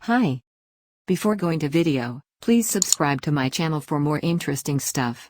Hi. Before going to video, please subscribe to my channel for more interesting stuff.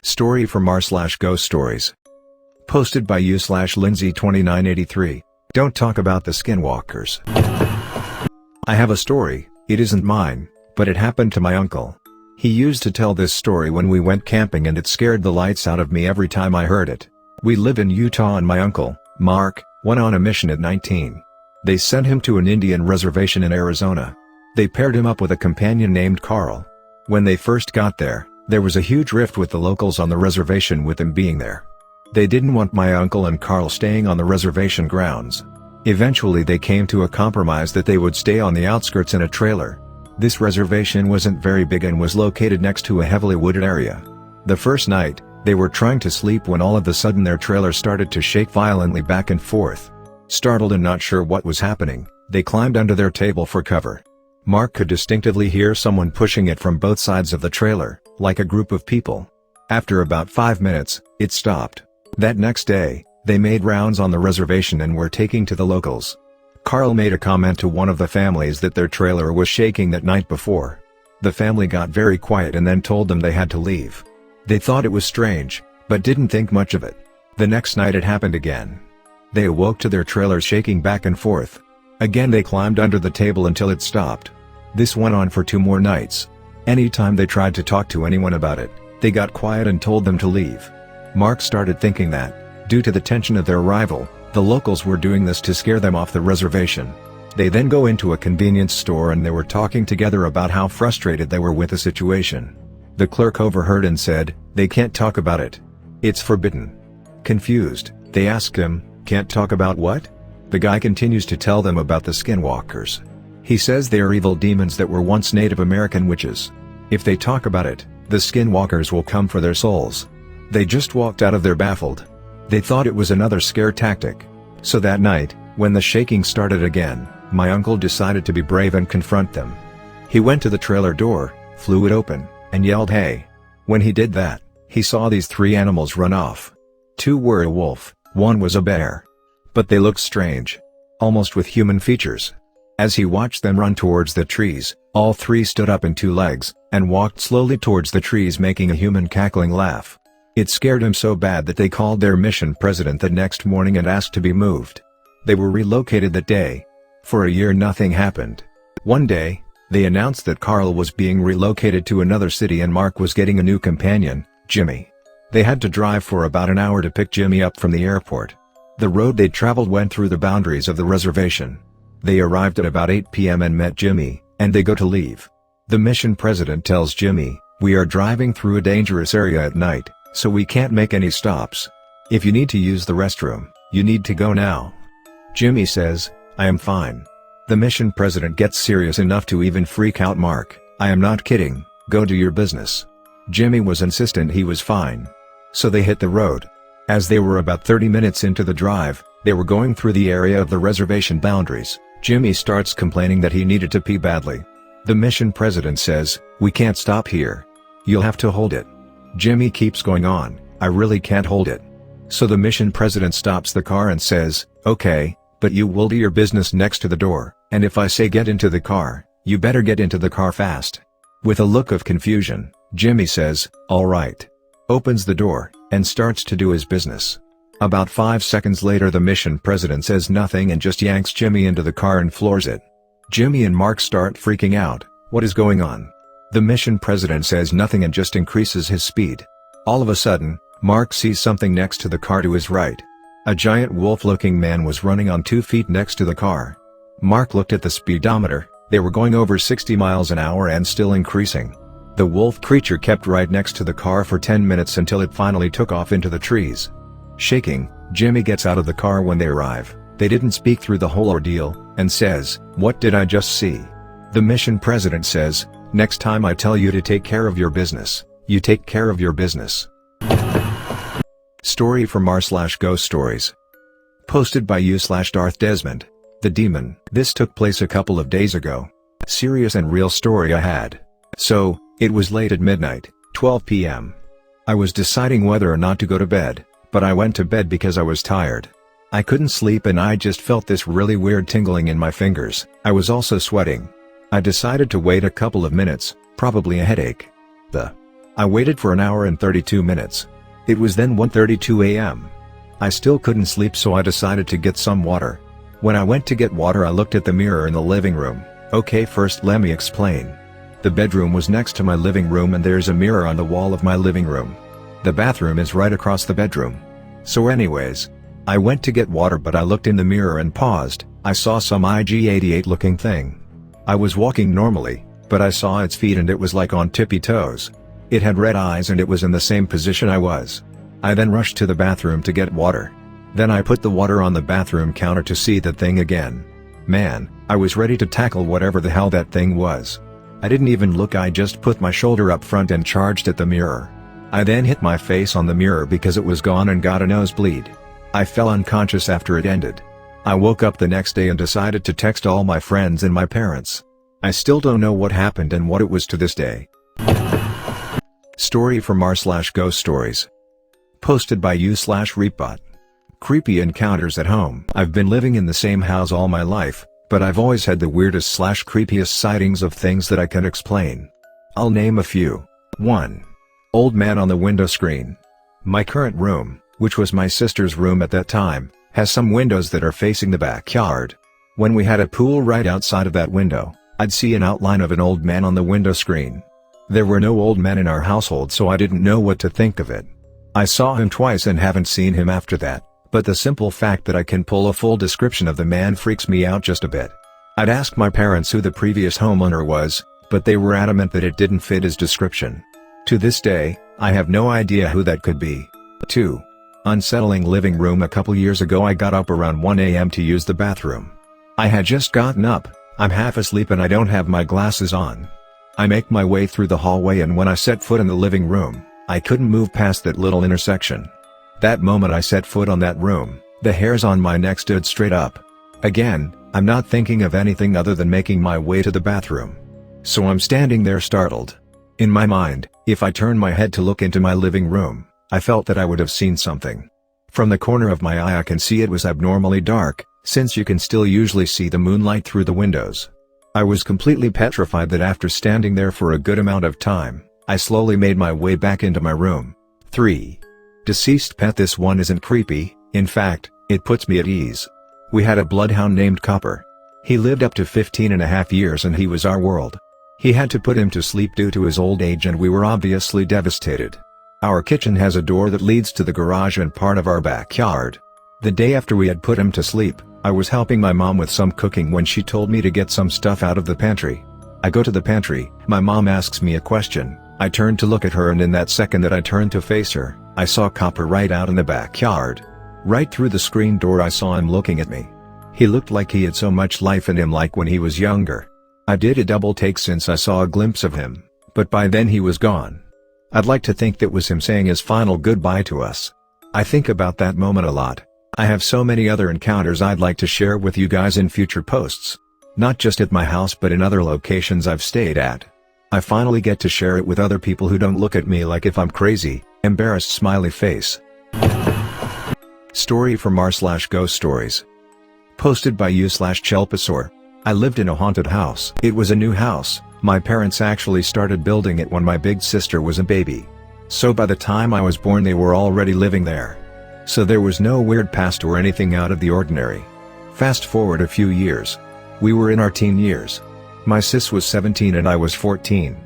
Story from r/ghost stories. Posted by u/Lindsay2983. Don't talk about the Skinwalkers. I have a story. It isn't mine, but it happened to my uncle. He used to tell this story when we went camping and it scared the lights out of me every time I heard it. We live in Utah and my uncle, Mark, went on a mission at 19. They sent him to an Indian reservation in Arizona. They paired him up with a companion named Carl. When they first got there, there was a huge rift with the locals on the reservation with them being there. They didn't want my uncle and Carl staying on the reservation grounds. Eventually they came to a compromise that they would stay on the outskirts in a trailer. This reservation wasn't very big and was located next to a heavily wooded area. The first night, they were trying to sleep when all of a sudden their trailer started to shake violently back and forth. Startled and not sure what was happening, they climbed under their table for cover. Mark could distinctively hear someone pushing it from both sides of the trailer, like a group of people. After about 5 minutes, it stopped. That next day, they made rounds on the reservation and were taking to the locals. Carl made a comment to one of the families that their trailer was shaking that night before. The family got very quiet and then told them they had to leave. They thought it was strange, but didn't think much of it. The next night it happened again. They awoke to their trailer shaking back and forth. Again they climbed under the table until it stopped. This went on for 2 more nights. Anytime they tried to talk to anyone about it, they got quiet and told them to leave. Mark started thinking that, due to the tension of their arrival, the locals were doing this to scare them off the reservation. They then go into a convenience store and they were talking together about how frustrated they were with the situation. The clerk overheard and said, "They can't talk about it. It's forbidden." Confused, they asked him, "Can't talk about what?" The guy continues to tell them about the Skinwalkers. He says they are evil demons that were once Native American witches. If they talk about it, the Skinwalkers will come for their souls. They just walked out of there baffled. They thought it was another scare tactic. So that night, when the shaking started again, my uncle decided to be brave and confront them. He went to the trailer door, flew it open, and yelled, "Hey!" When he did that, he saw these 3 animals run off. 2 were a wolf, 1 was a bear. But they looked strange. Almost with human features. As he watched them run towards the trees, all 3 stood up in 2 legs, and walked slowly towards the trees making a human cackling laugh. It scared him so bad that they called their mission president the next morning and asked to be moved. They were relocated that day. For a year nothing happened. One day, they announced that Carl was being relocated to another city and Mark was getting a new companion, Jimmy. They had to drive for about an hour to pick Jimmy up from the airport. The road they traveled went through the boundaries of the reservation. They arrived at about 8 p.m. and met Jimmy, and they go to leave. The mission president tells Jimmy, "We are driving through a dangerous area at night, so we can't make any stops. If you need to use the restroom, you need to go now." Jimmy says, "I am fine." The mission president gets serious enough to even freak out Mark, "I am not kidding, go do your business." Jimmy was insistent he was fine. So they hit the road. As they were about 30 minutes into the drive, they were going through the area of the reservation boundaries. Jimmy starts complaining that he needed to pee badly. The mission president says, "We can't stop here. You'll have to hold it." Jimmy keeps going on, "I really can't hold it." So the mission president stops the car and says, "Okay, but you will do your business next to the door, and if I say get into the car, you better get into the car fast." With a look of confusion, Jimmy says, "All right." Opens the door, and starts to do his business. About 5 seconds later the mission president says nothing and just yanks Jimmy into the car and floors it. Jimmy and Mark start freaking out, "What is going on?" The mission president says nothing and just increases his speed. All of a sudden, Mark sees something next to the car to his right. A giant wolf-looking man was running on 2 feet next to the car. Mark looked at the speedometer, they were going over 60 miles an hour and still increasing. The wolf creature kept right next to the car for 10 minutes until it finally took off into the trees. Shaking, Jimmy gets out of the car when they arrive. They didn't speak through the whole ordeal, and says, "What did I just see?" The mission president says, "Next time I tell you to take care of your business, you take care of your business." Story from r/ghost stories. Posted by u/Darth Desmond. The Demon. This took place a couple of days ago. Serious and real story I had. So, it was late at midnight, 12 p.m. I was deciding whether or not to go to bed, but I went to bed because I was tired. I couldn't sleep and I just felt this really weird tingling in my fingers. I was also sweating. I decided to wait a couple of minutes, probably a headache. I waited for an hour and 32 minutes. It was then 1:32 a.m. I still couldn't sleep, so I decided to get some water. When I went to get water, I looked at the mirror in the living room. Okay, first let me explain. The bedroom was next to my living room and there's a mirror on the wall of my living room. The bathroom is right across the bedroom. So anyways, I went to get water, but I looked in the mirror and paused. I saw some IG-88 looking thing. I was walking normally, but I saw its feet and it was like on tippy toes. It had red eyes and it was in the same position I was. I then rushed to the bathroom to get water. Then I put the water on the bathroom counter to see the thing again. Man, I was ready to tackle whatever the hell that thing was. I didn't even look, I just put my shoulder up front and charged at the mirror. I then hit my face on the mirror because it was gone and got a nosebleed. I fell unconscious after it ended. I woke up the next day and decided to text all my friends and my parents. I still don't know what happened and what it was to this day. Story from r/ghost stories. Posted by u/reapbot. Creepy encounters at home. I've been living in the same house all my life, but I've always had the weirdest/creepiest sightings of things that I can explain. I'll name a few. 1. Old man on the window screen. My current room, which was my sister's room at that time, has some windows that are facing the backyard. When we had a pool right outside of that window, I'd see an outline of an old man on the window screen. There were no old men in our household, so I didn't know what to think of it. I saw him twice and haven't seen him after that, but the simple fact that I can pull a full description of the man freaks me out just a bit. I'd asked my parents who the previous homeowner was, but they were adamant that it didn't fit his description. To this day, I have no idea who that could be. 2. Unsettling living room. A couple years ago I got up around 1 a.m. to use the bathroom. I had just gotten up, I'm half asleep and I don't have my glasses on. I make my way through the hallway and when I set foot in the living room, I couldn't move past that little intersection. That moment I set foot on that room, the hairs on my neck stood straight up. Again, I'm not thinking of anything other than making my way to the bathroom. So I'm standing there startled. In my mind, if I turned my head to look into my living room, I felt that I would have seen something. From the corner of my eye I can see it was abnormally dark, since you can still usually see the moonlight through the windows. I was completely petrified that after standing there for a good amount of time, I slowly made my way back into my room. 3. Deceased pet. This one isn't creepy, in fact, it puts me at ease. We had a bloodhound named Copper. He lived up to 15.5 years and he was our world. He had to put him to sleep due to his old age and we were obviously devastated. Our kitchen has a door that leads to the garage and part of our backyard. The day after we had put him to sleep, I was helping my mom with some cooking when she told me to get some stuff out of the pantry. I go to the pantry, my mom asks me a question, I turned to look at her and in that second that I turned to face her, I saw Copper right out in the backyard. Right through the screen door I saw him looking at me. He looked like he had so much life in him, like when he was younger. I did a double take since I saw a glimpse of him, but by then he was gone. I'd like to think that was him saying his final goodbye to us. I think about that moment a lot. I have so many other encounters I'd like to share with you guys in future posts. Not just at my house but in other locations I've stayed at. I finally get to share it with other people who don't look at me like if I'm crazy, embarrassed smiley face. Story from r/ghost stories. Posted by u/chelpasaur. I lived in a haunted house. It was a new house, my parents actually started building it when my big sister was a baby. So by the time I was born they were already living there. So there was no weird past or anything out of the ordinary. Fast forward a few years. We were in our teen years. My sis was 17 and I was 14.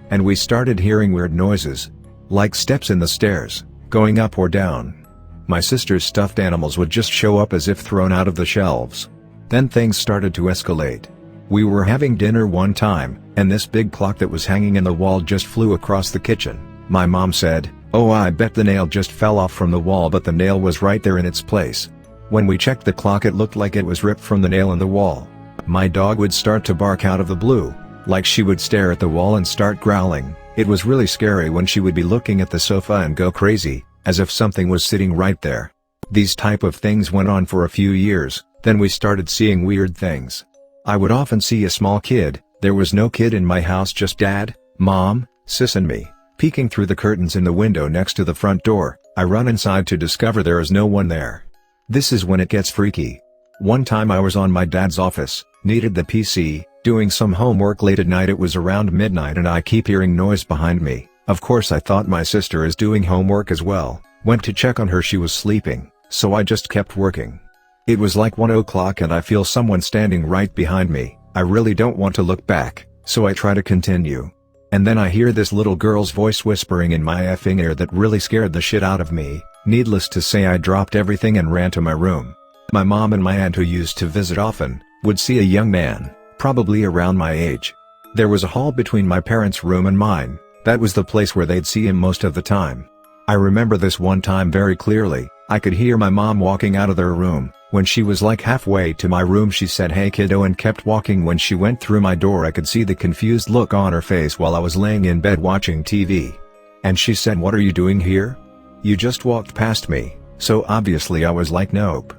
And we started hearing weird noises. Like steps in the stairs, going up or down. My sister's stuffed animals would just show up as if thrown out of the shelves. Then things started to escalate. We were having dinner one time, and this big clock that was hanging in the wall just flew across the kitchen. My mom said, "Oh, I bet the nail just fell off from the wall," but the nail was right there in its place. When we checked the clock it looked like it was ripped from the nail in the wall. My dog would start to bark out of the blue, like she would stare at the wall and start growling. It was really scary when she would be looking at the sofa and go crazy, as if something was sitting right there. These type of things went on for a few years, then we started seeing weird things. I would often see a small kid, there was no kid in my house, just dad, mom, sis and me, peeking through the curtains in the window next to the front door. I run inside to discover there is no one there. This is when it gets freaky. One time I was on my dad's office, needed the PC, doing some homework late at night. It was around midnight and I keep hearing noise behind me. Of course I thought my sister is doing homework as well. Went to check on her, she was sleeping, so I just kept working. It was like 1 o'clock and I feel someone standing right behind me. I really don't want to look back, so I try to continue. And then I hear this little girl's voice whispering in my effing ear that really scared the shit out of me. Needless to say, I dropped everything and ran to my room. My mom and my aunt, who used to visit often, would see a young man, probably around my age. There was a hall between my parents' room and mine. That was the place where they'd see him most of the time. I remember this one time very clearly. I could hear my mom walking out of their room. When she was like halfway to my room, she said, "Hey kiddo," and kept walking. When she went through my door, I could see the confused look on her face while I was laying in bed watching TV. And she said, "What are you doing here? You just walked past me." So obviously I was like, nope.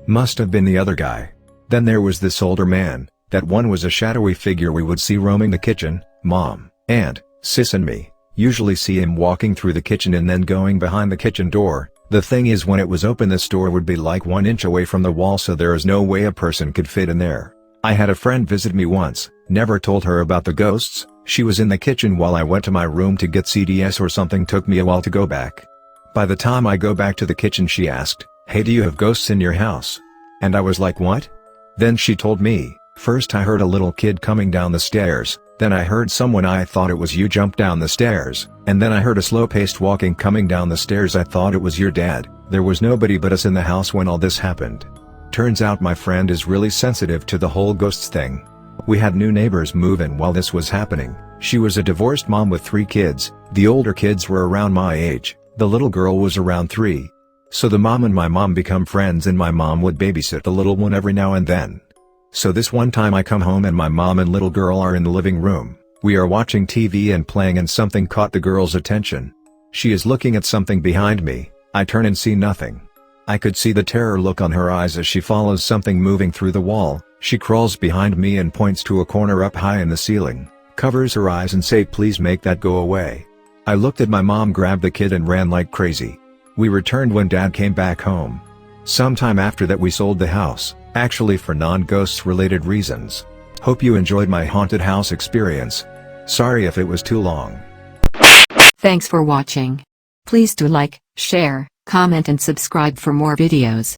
Must have been the other guy. Then there was this older man. That one was a shadowy figure we would see roaming the kitchen. Mom, aunt, sis and me usually see him walking through the kitchen and then going behind the kitchen door. The thing is, when it was open, this door would be like 1 inch away from the wall, so there is no way a person could fit in there. I had a friend visit me once, never told her about the ghosts. She was in the kitchen while I went to my room to get CDs or something. Took me a while to go back. By the time I go back to the kitchen, she asked, "Hey, do you have ghosts in your house?" And I was like, "What?" Then she told me, "First I heard a little kid coming down the stairs, then I heard someone I thought it was you jump down the stairs, and then I heard a slow-paced walking coming down the stairs. I thought it was your dad. There was nobody but us in the house when all this happened." Turns out my friend is really sensitive to the whole ghosts thing. We had new neighbors move in while this was happening. She was a divorced mom with 3 kids. The older kids were around my age, the little girl was around 3. So the mom and my mom become friends, and my mom would babysit the little one every now and then. So this one time I come home and my mom and little girl are in the living room. We are watching TV and playing, and something caught the girl's attention. She is looking at something behind me. I turn and see nothing. I could see the terror look on her eyes as she follows something moving through the wall. She crawls behind me and points to a corner up high in the ceiling, covers her eyes and say, "Please make that go away." I looked at my mom, grabbed the kid and ran like crazy. We returned when dad came back home. Sometime after that we sold the house, actually for non-ghosts related reasons. Hope you enjoyed my haunted house experience. Sorry if it was too long. Thanks for watching. Please do like, share, comment and subscribe for more videos.